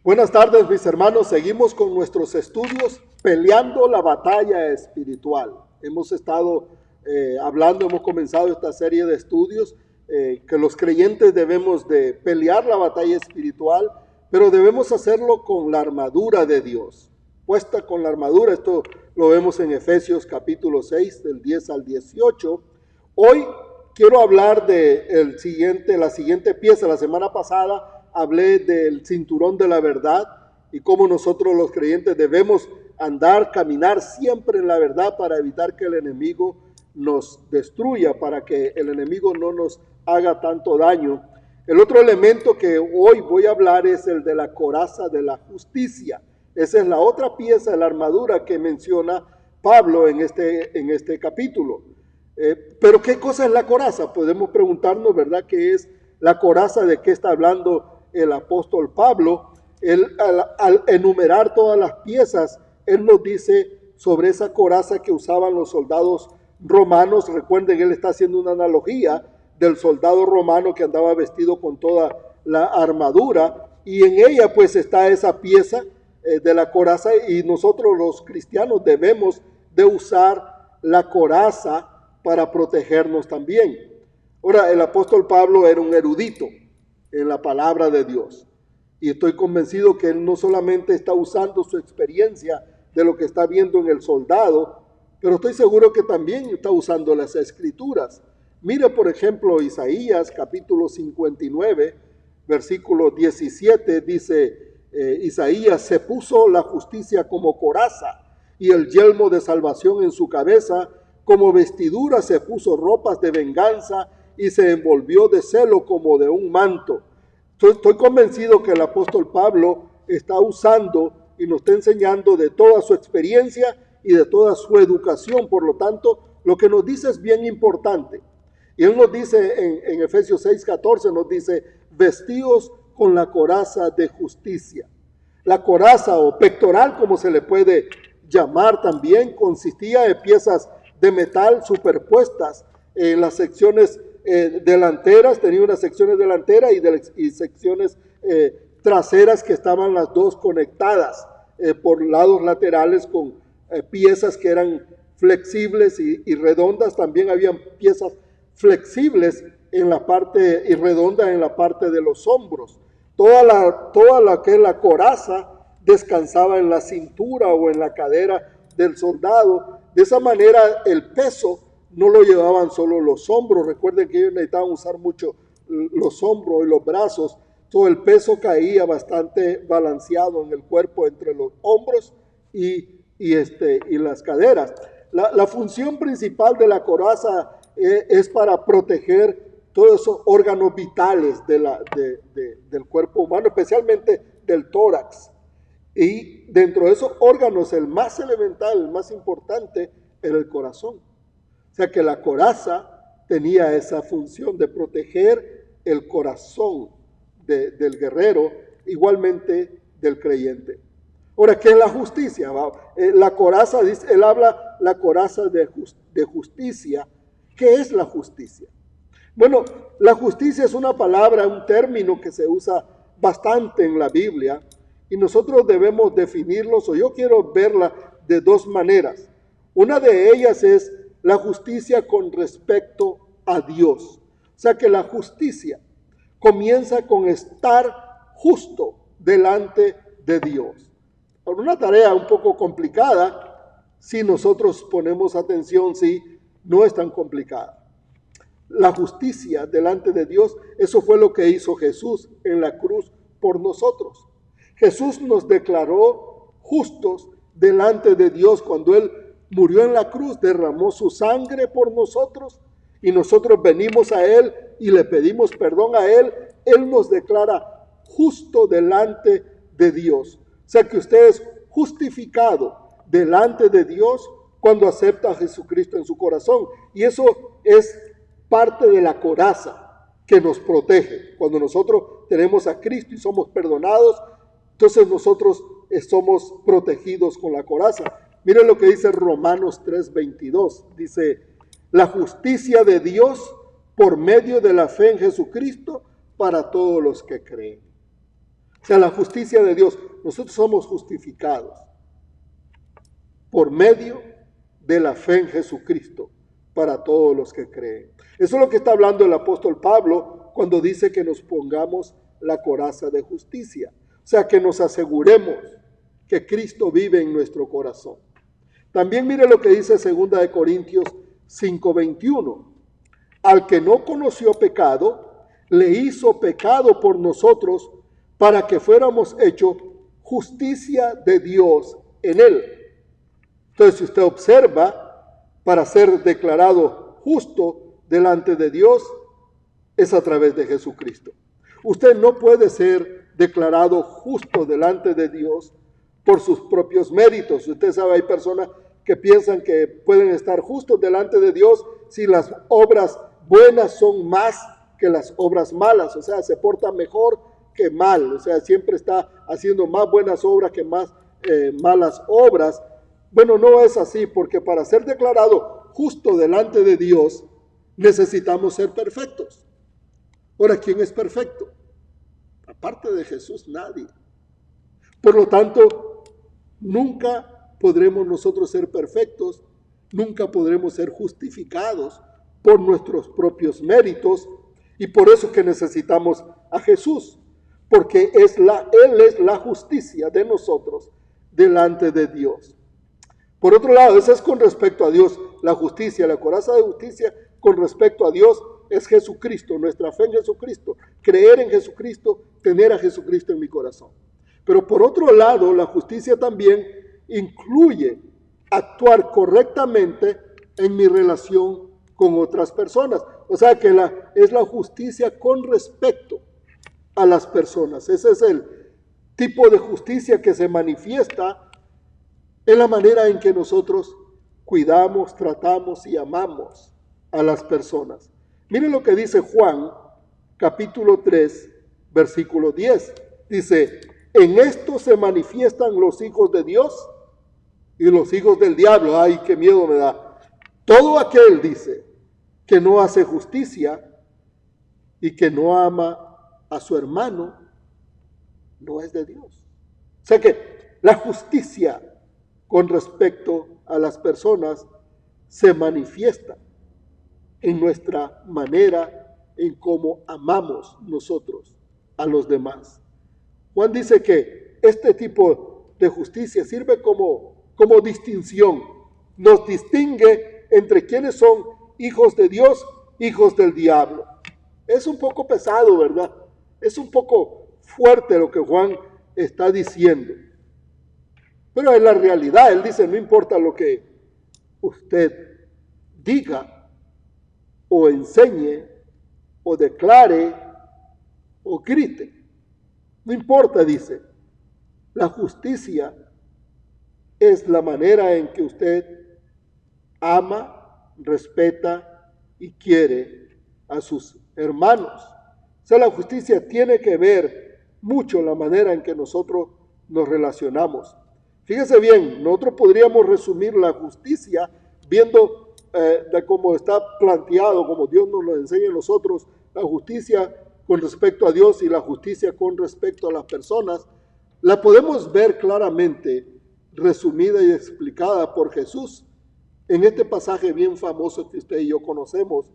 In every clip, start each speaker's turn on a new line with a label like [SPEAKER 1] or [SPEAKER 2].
[SPEAKER 1] Buenas tardes, mis hermanos. Seguimos con nuestros estudios peleando la batalla espiritual. Hemos estado hemos comenzado esta serie de estudios que los creyentes debemos de pelear la batalla espiritual, pero debemos hacerlo con la armadura de Dios. Puesta con la armadura, esto lo vemos en Efesios capítulo 6, del 10 al 18. Hoy quiero hablar de la siguiente pieza. La semana pasada hablé del cinturón de la verdad y cómo nosotros los creyentes debemos caminar siempre en la verdad para evitar que el enemigo nos destruya, para que el enemigo no nos haga tanto daño. El otro elemento que hoy voy a hablar es el de la coraza de la justicia. Esa es la otra pieza de la armadura que menciona Pablo en este capítulo. Pero ¿qué cosa es la coraza? Podemos preguntarnos, ¿verdad? ¿Qué es la coraza? ¿De qué está hablando el apóstol Pablo? Él, al enumerar todas las piezas, él nos dice sobre esa coraza que usaban los soldados romanos. Recuerden, él está haciendo una analogía del soldado romano que andaba vestido con toda la armadura, y en ella pues está esa pieza de la coraza, y nosotros los cristianos debemos de usar la coraza para protegernos también. Ahora, el apóstol Pablo era un erudito en la palabra de Dios, y estoy convencido que él no solamente está usando su experiencia de lo que está viendo en el soldado, pero estoy seguro que también está usando las escrituras. Mire, por ejemplo, Isaías capítulo 59, versículo 17, dice Isaías: se puso la justicia como coraza y el yelmo de salvación en su cabeza, como vestidura se puso ropas de venganza y se envolvió de celo como de un manto. Estoy convencido que el apóstol Pablo está usando y nos está enseñando de toda su experiencia y de toda su educación. Por lo tanto, lo que nos dice es bien importante. Y él nos dice en Efesios 6:14, nos dice: vestidos con la coraza de justicia. La coraza, o pectoral como se le puede llamar también, consistía de piezas de metal superpuestas en las secciones delanteras. Tenía unas secciones delanteras y secciones traseras que estaban las dos conectadas por lados laterales con piezas que eran flexibles y redondas. También habían piezas flexibles en la parte y redondas en la parte de los hombros. Toda la que es la coraza descansaba en la cintura o en la cadera del soldado. De esa manera el peso no lo llevaban solo los hombros. Recuerden que ellos necesitaban usar mucho los hombros y los brazos. Todo el peso caía bastante balanceado en el cuerpo entre los hombros y las caderas. La función principal de la coraza es para proteger todos esos órganos vitales del cuerpo humano, especialmente del tórax. Y dentro de esos órganos, el más elemental, el más importante, era el corazón. O sea que la coraza tenía esa función de proteger el corazón del guerrero, igualmente del creyente. Ahora, ¿qué es la justicia? La coraza, él habla la coraza de justicia. ¿Qué es la justicia? Bueno, la justicia es una palabra, un término que se usa bastante en la Biblia, y nosotros debemos definirlos, o yo quiero verla de dos maneras. Una de ellas es la justicia con respecto a Dios. O sea que la justicia comienza con estar justo delante de Dios. Una tarea un poco complicada, si nosotros ponemos atención, sí, no es tan complicada. La justicia delante de Dios, eso fue lo que hizo Jesús en la cruz por nosotros. Jesús nos declaró justos delante de Dios cuando Él murió en la cruz, derramó su sangre por nosotros, y nosotros venimos a Él y le pedimos perdón a Él. Él nos declara justo delante de Dios. O sea que usted es justificado delante de Dios cuando acepta a Jesucristo en su corazón. Y eso es parte de la coraza que nos protege. Cuando nosotros tenemos a Cristo y somos perdonados, entonces nosotros somos protegidos con la coraza. Miren lo que dice Romanos 3:22. Dice: la justicia de Dios por medio de la fe en Jesucristo para todos los que creen. O sea, la justicia de Dios. Nosotros somos justificados por medio de la fe en Jesucristo para todos los que creen. Eso es lo que está hablando el apóstol Pablo cuando dice que nos pongamos la coraza de justicia. O sea, que nos aseguremos que Cristo vive en nuestro corazón. También mire lo que dice 2 Corintios 5:21. Al que no conoció pecado, le hizo pecado por nosotros para que fuéramos hechos justicia de Dios en él. Entonces, si usted observa, para ser declarado justo delante de Dios, es a través de Jesucristo. Usted no puede ser declarado justo delante de Dios por sus propios méritos. Usted sabe, hay personas que piensan que pueden estar justos delante de Dios si las obras buenas son más que las obras malas. O sea, se porta mejor que mal. O sea, siempre está haciendo más buenas obras que más malas obras. Bueno, no es así, porque para ser declarado justo delante de Dios necesitamos ser perfectos. Ahora, ¿quién es perfecto? Aparte de Jesús, nadie. Por lo tanto, nunca podremos nosotros ser perfectos, nunca podremos ser justificados por nuestros propios méritos, y por eso que necesitamos a Jesús, porque Él es la justicia de nosotros delante de Dios. Por otro lado, eso es con respecto a Dios, la justicia, la coraza de justicia con respecto a Dios es Jesucristo, nuestra fe en Jesucristo, creer en Jesucristo, tener a Jesucristo en mi corazón. Pero por otro lado, la justicia también incluye actuar correctamente en mi relación con otras personas. O sea que es la justicia con respecto a las personas. Ese es el tipo de justicia que se manifiesta en la manera en que nosotros cuidamos, tratamos y amamos a las personas. Miren lo que dice Juan, capítulo 3, versículo 10. Dice, en esto se manifiestan los hijos de Dios y los hijos del diablo. Ay, qué miedo me da. Todo aquel, dice, que no hace justicia y que no ama a su hermano, no es de Dios. O sea que la justicia con respecto a las personas se manifiesta en nuestra manera en cómo amamos nosotros a los demás. Juan dice que este tipo de justicia sirve como distinción, nos distingue entre quienes son hijos de Dios, hijos del diablo. Es un poco pesado, ¿verdad? Es un poco fuerte lo que Juan está diciendo. Pero en la realidad, él dice, no importa lo que usted diga, o enseñe, o declare, o grite. No importa, dice. La justicia es la manera en que usted ama, respeta y quiere a sus hermanos. O sea, la justicia tiene que ver mucho la manera en que nosotros nos relacionamos. Fíjese bien, nosotros podríamos resumir la justicia viendo de cómo está planteado, como Dios nos lo enseña a nosotros, la justicia con respecto a Dios y la justicia con respecto a las personas, la podemos ver claramente resumida y explicada por Jesús en este pasaje bien famoso que usted y yo conocemos,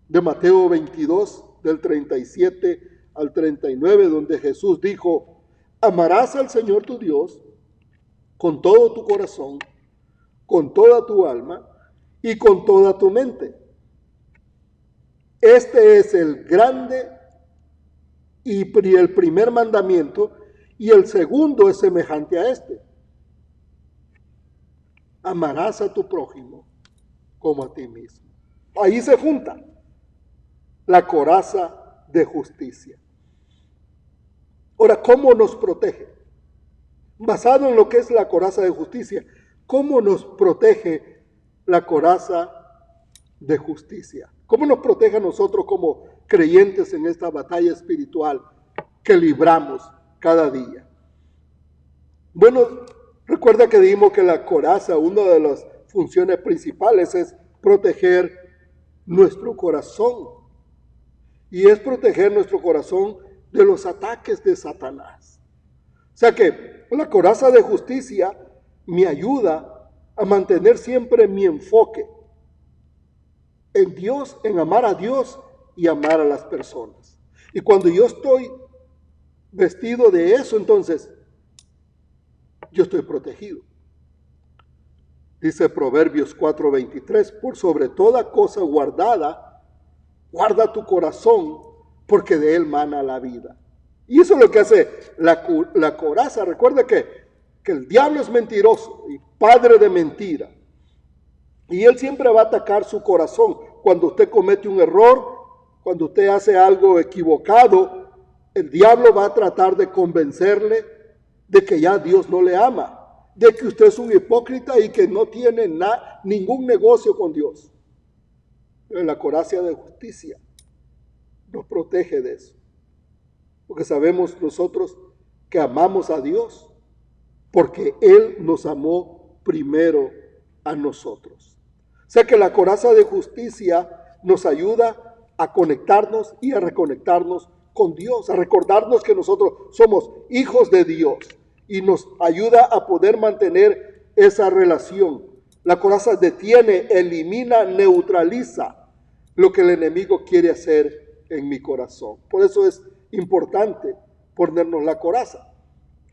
[SPEAKER 1] de Mateo 22, del 37 al 39, donde Jesús dijo, amarás al Señor tu Dios con todo tu corazón, con toda tu alma y con toda tu mente. Este es el grande y el primer mandamiento, y el segundo es semejante a este. Amarás a tu prójimo como a ti mismo. Ahí se junta la coraza de justicia. Ahora, ¿cómo nos protege? Basado en lo que es la coraza de justicia, ¿cómo nos protege la coraza de justicia? ¿Cómo nos protege a nosotros como creyentes en esta batalla espiritual que libramos cada día? Bueno, recuerda que dijimos que la coraza, una de las funciones principales es proteger nuestro corazón. Y es proteger nuestro corazón de los ataques de Satanás. O sea que la coraza de justicia me ayuda a mantener siempre mi enfoque en Dios, en amar a Dios y amar a las personas. Y cuando yo estoy vestido de eso, entonces yo estoy protegido. Dice Proverbios 4:23, por sobre toda cosa guardada, guarda tu corazón, porque de él mana la vida. Y eso es lo que hace la coraza. Recuerda que el diablo es mentiroso y padre de mentira. Y él siempre va a atacar su corazón. Cuando usted comete un error, cuando usted hace algo equivocado, el diablo va a tratar de convencerle de que ya Dios no le ama, de que usted es un hipócrita y que no tiene ningún negocio con Dios. La coraza de justicia nos protege de eso. Porque sabemos nosotros que amamos a Dios porque Él nos amó primero a nosotros. O sea que la coraza de justicia nos ayuda a conectarnos y a reconectarnos con Dios, a recordarnos que nosotros somos hijos de Dios y nos ayuda a poder mantener esa relación. La coraza detiene, elimina, neutraliza lo que el enemigo quiere hacer en mi corazón. Por eso es importante ponernos la coraza,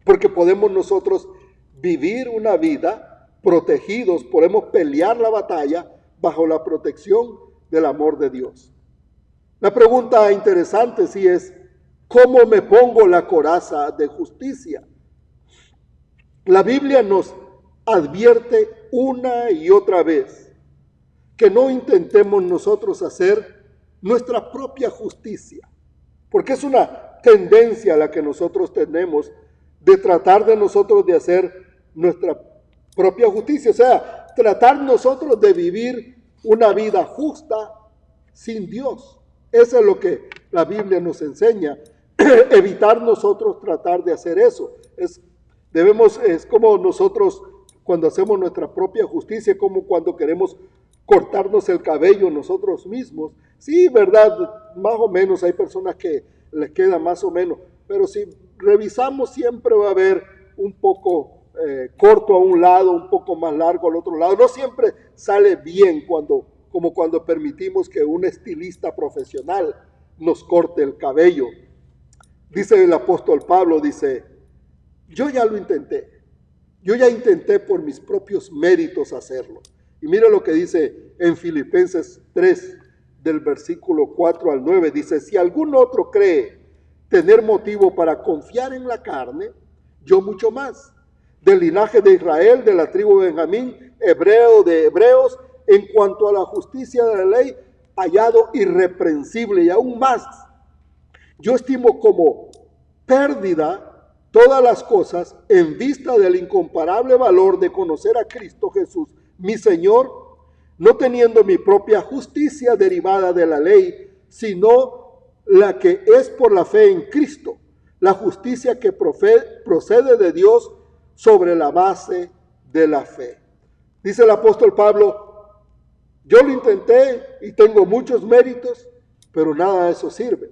[SPEAKER 1] porque podemos nosotros vivir una vida protegidos, podemos pelear la batalla bajo la protección del amor de Dios. La pregunta interesante sí es, ¿cómo me pongo la coraza de justicia? La Biblia nos advierte una y otra vez que no intentemos nosotros hacer nuestra propia justicia, porque es una tendencia la que nosotros tenemos de tratar de nosotros de hacer nuestra propia justicia, o sea, tratar nosotros de vivir una vida justa sin Dios. Eso es lo que la Biblia nos enseña, evitar nosotros tratar de hacer eso. Es como nosotros cuando hacemos nuestra propia justicia, como cuando queremos cortarnos el cabello nosotros mismos. Sí, verdad, más o menos hay personas que les queda más o menos, pero si revisamos siempre va a haber un poco corto a un lado, un poco más largo al otro lado. No siempre sale bien como cuando permitimos que un estilista profesional nos corte el cabello. Dice el apóstol Pablo, dice, yo ya lo intenté. Yo ya intenté por mis propios méritos hacerlo. Y mira lo que dice en Filipenses 3, del versículo 4 al 9. Dice, si algún otro cree tener motivo para confiar en la carne, yo mucho más. Del linaje de Israel, de la tribu de Benjamín, hebreo de hebreos, en cuanto a la justicia de la ley, hallado irreprensible. Y aún más, yo estimo como pérdida todas las cosas en vista del incomparable valor de conocer a Cristo Jesús, mi Señor, no teniendo mi propia justicia derivada de la ley, sino la que es por la fe en Cristo, la justicia que procede de Dios sobre la base de la fe. Dice el apóstol Pablo, yo lo intenté y tengo muchos méritos, pero nada de eso sirve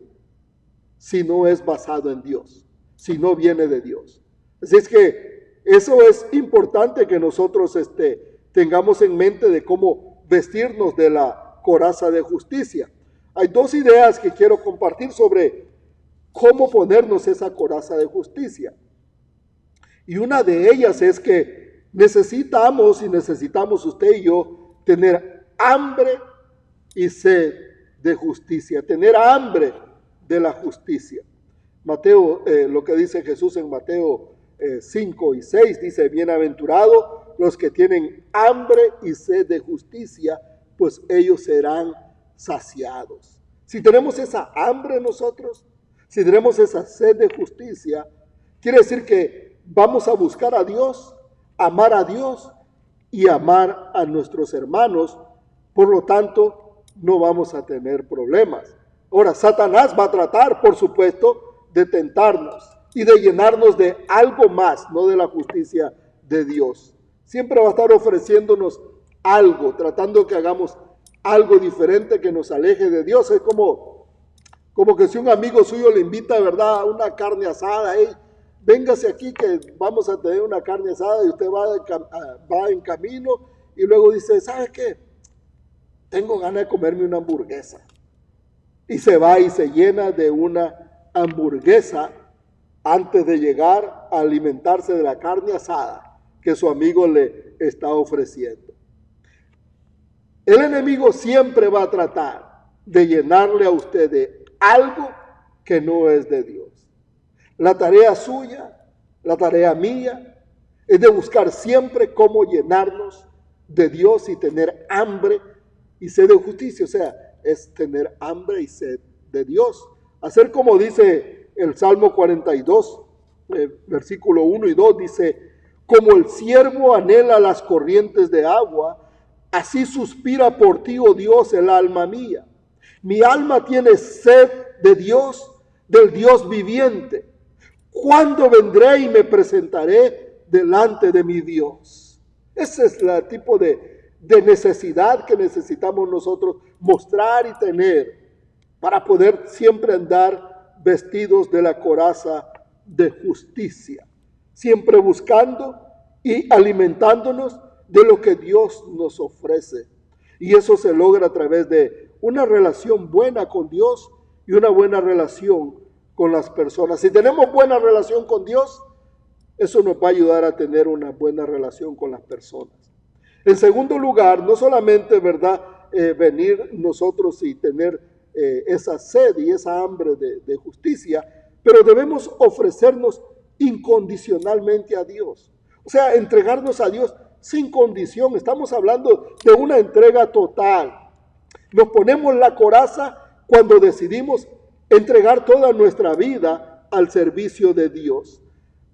[SPEAKER 1] si no es basado en Dios, si no viene de Dios. Así es que eso es importante que nosotros tengamos en mente de cómo vestirnos de la coraza de justicia. Hay dos ideas que quiero compartir sobre cómo ponernos esa coraza de justicia. Y una de ellas es que necesitamos usted y yo tener hambre y sed de justicia, tener hambre de la justicia. Mateo, lo que dice Jesús en Mateo 5 y 6, dice, bienaventurados los que tienen hambre y sed de justicia, pues ellos serán saciados. Si tenemos esa hambre nosotros, si tenemos esa sed de justicia, quiere decir que vamos a buscar a Dios, amar a Dios y amar a nuestros hermanos. Por lo tanto, no vamos a tener problemas. Ahora, Satanás va a tratar, por supuesto, de tentarnos y de llenarnos de algo más, no de la justicia de Dios. Siempre va a estar ofreciéndonos algo, tratando que hagamos algo diferente que nos aleje de Dios. Es como Como que si un amigo suyo le invita, ¿verdad?, a una carne asada, hey, véngase aquí que vamos a tener una carne asada, y usted va en camino y luego dice, ¿sabe qué? Tengo ganas de comerme una hamburguesa. Y se va y se llena de una hamburguesa antes de llegar a alimentarse de la carne asada que su amigo le está ofreciendo. El enemigo siempre va a tratar de llenarle a usted de algo que no es de Dios. La tarea suya, la tarea mía, es de buscar siempre cómo llenarnos de Dios y tener hambre y sed de justicia. O sea, es tener hambre y sed de Dios. Hacer como dice el Salmo 42, versículo 1 y 2, dice, como el siervo anhela las corrientes de agua, así suspira por ti, oh Dios, el alma mía. Mi alma tiene sed de Dios, del Dios viviente. ¿Cuándo vendré y me presentaré delante de mi Dios? Ese es el tipo de necesidad que necesitamos nosotros mostrar y tener para poder siempre andar vestidos de la coraza de justicia, siempre buscando y alimentándonos de lo que Dios nos ofrece. Y eso se logra a través de una relación buena con Dios y una buena relación con las personas. Si tenemos buena relación con Dios, eso nos va a ayudar a tener una buena relación con las personas. En segundo lugar, no solamente, ¿verdad?, venir nosotros y tener esa sed y esa hambre de justicia, pero debemos ofrecernos incondicionalmente a Dios. O sea, entregarnos a Dios sin condición. Estamos hablando de una entrega total. Nos ponemos la coraza cuando decidimos entregar toda nuestra vida al servicio de Dios.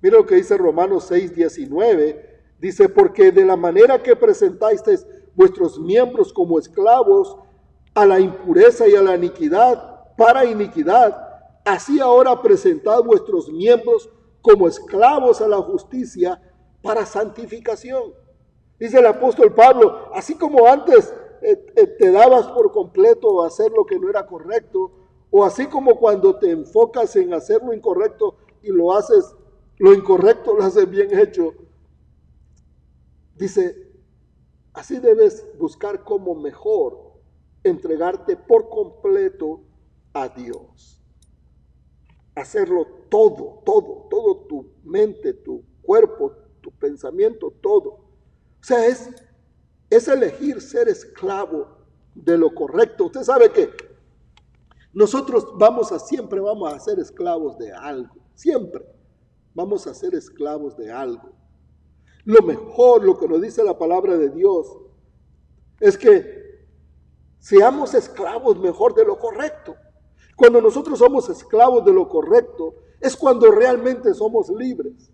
[SPEAKER 1] Mira lo que dice Romanos 6:19. Dice, porque de la manera que presentáis vuestros miembros como esclavos a la impureza y a la iniquidad, para iniquidad, así ahora presentad vuestros miembros como esclavos a la justicia para santificación. Dice el apóstol Pablo, así como antes te dabas por completo a hacer lo que no era correcto, o así como cuando te enfocas en hacer lo incorrecto y lo incorrecto lo haces bien hecho. Dice, así debes buscar cómo mejor entregarte por completo a Dios. Hacerlo todo tu mente, tu cuerpo, tu pensamiento, todo. O sea, es elegir ser esclavo de lo correcto. Usted sabe que nosotros siempre vamos a ser esclavos de algo. Siempre vamos a ser esclavos de algo. Lo mejor, lo que nos dice la palabra de Dios, es que seamos esclavos mejor de lo correcto. Cuando nosotros somos esclavos de lo correcto, es cuando realmente somos libres.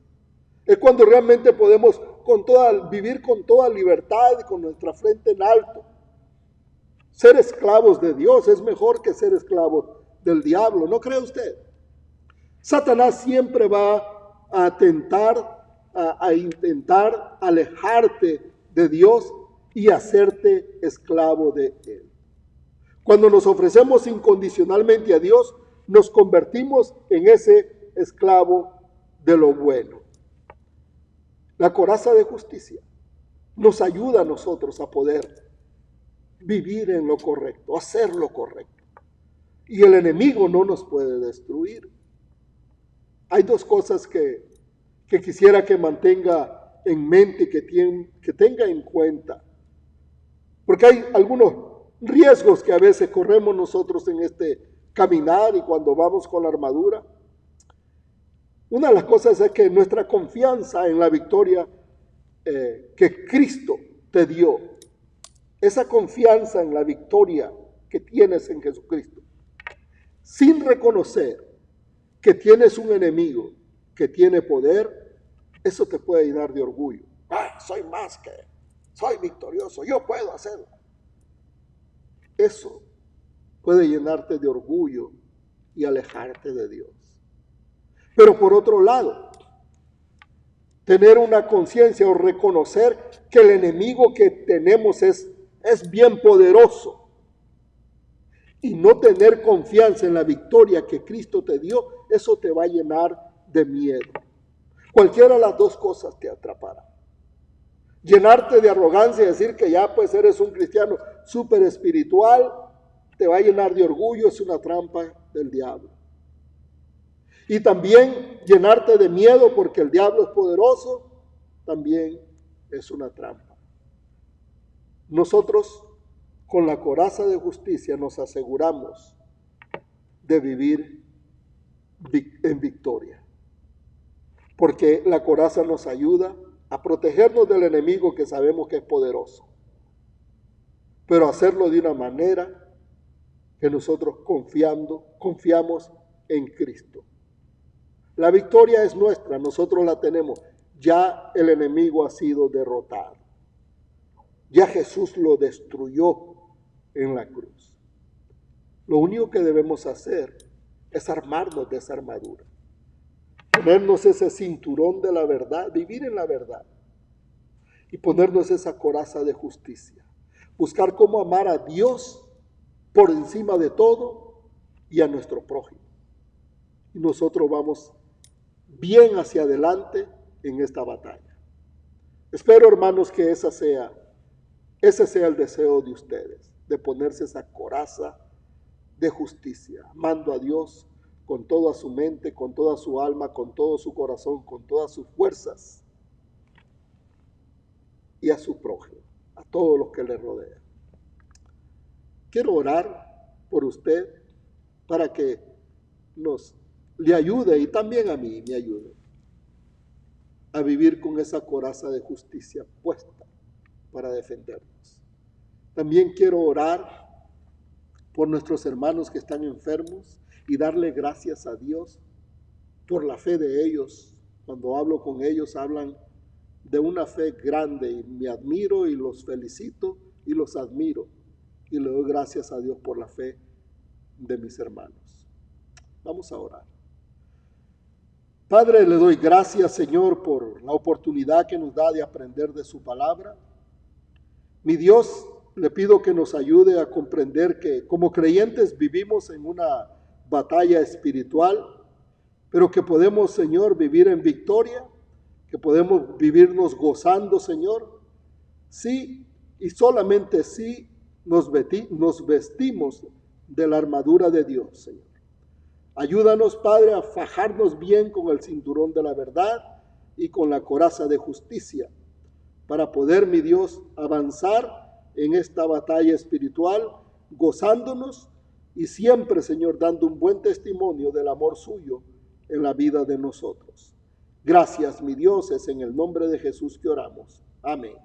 [SPEAKER 1] Es cuando realmente podemos vivir con toda libertad y con nuestra frente en alto. Ser esclavos de Dios es mejor que ser esclavos del diablo, ¿no cree usted? Satanás siempre va a intentar alejarte de Dios y hacerte esclavo de Él. Cuando nos ofrecemos incondicionalmente a Dios, nos convertimos en ese esclavo de lo bueno. La coraza de justicia nos ayuda a nosotros a poder vivir en lo correcto, hacer lo correcto. Y el enemigo no nos puede destruir. Hay dos cosas que quisiera que mantenga en mente, que tenga en cuenta. Porque hay algunos riesgos que a veces corremos nosotros en este caminar y cuando vamos con la armadura. Una de las cosas es que nuestra confianza en la victoria que Cristo te dio, esa confianza en la victoria que tienes en Jesucristo, sin reconocer que tienes un enemigo que tiene poder, eso te puede llenar de orgullo. Soy victorioso, yo puedo hacerlo. Eso puede llenarte de orgullo y alejarte de Dios. Pero por otro lado, tener una conciencia o reconocer que el enemigo que tenemos es bien poderoso y no tener confianza en la victoria que Cristo te dio, eso te va a llenar de miedo. Cualquiera de las dos cosas te atrapará. Llenarte de arrogancia y decir que ya pues eres un cristiano súper espiritual, te va a llenar de orgullo, es una trampa del diablo. Y también llenarte de miedo porque el diablo es poderoso, también es una trampa. Nosotros con la coraza de justicia nos aseguramos de vivir en victoria. Porque la coraza nos ayuda a protegernos del enemigo que sabemos que es poderoso. Pero hacerlo de una manera que nosotros confiamos en Cristo. La victoria es nuestra, nosotros la tenemos. Ya el enemigo ha sido derrotado. Ya Jesús lo destruyó en la cruz. Lo único que debemos hacer es armarnos de esa armadura. Ponernos ese cinturón de la verdad, vivir en la verdad. Y ponernos esa coraza de justicia. Buscar cómo amar a Dios por encima de todo y a nuestro prójimo. Y nosotros vamos bien hacia adelante en esta batalla. Espero, hermanos, que ese sea el deseo de ustedes, de ponerse esa coraza de justicia, amando a Dios con toda su mente, con toda su alma, con todo su corazón, con todas sus fuerzas, y a su prójimo, a todos los que le rodean. Quiero orar por usted para que le ayude, y también a mí me ayude, a vivir con esa coraza de justicia puesta para defendernos. También quiero orar por nuestros hermanos que están enfermos y darle gracias a Dios por la fe de ellos. Cuando hablo con ellos, hablan de una fe grande y me admiro y los felicito y los admiro. Y le doy gracias a Dios por la fe de mis hermanos. Vamos a orar. Padre, le doy gracias, Señor, por la oportunidad que nos da de aprender de su palabra. Mi Dios, le pido que nos ayude a comprender que como creyentes vivimos en una batalla espiritual, pero que podemos, Señor, vivir en victoria, que podemos vivirnos gozando, Señor, sí y solamente sí nos vestimos de la armadura de Dios, Señor. Ayúdanos, Padre, a fajarnos bien con el cinturón de la verdad y con la coraza de justicia, para poder, mi Dios, avanzar en esta batalla espiritual, gozándonos y siempre, Señor, dando un buen testimonio del amor suyo en la vida de nosotros. Gracias, mi Dios, es en el nombre de Jesús que oramos. Amén.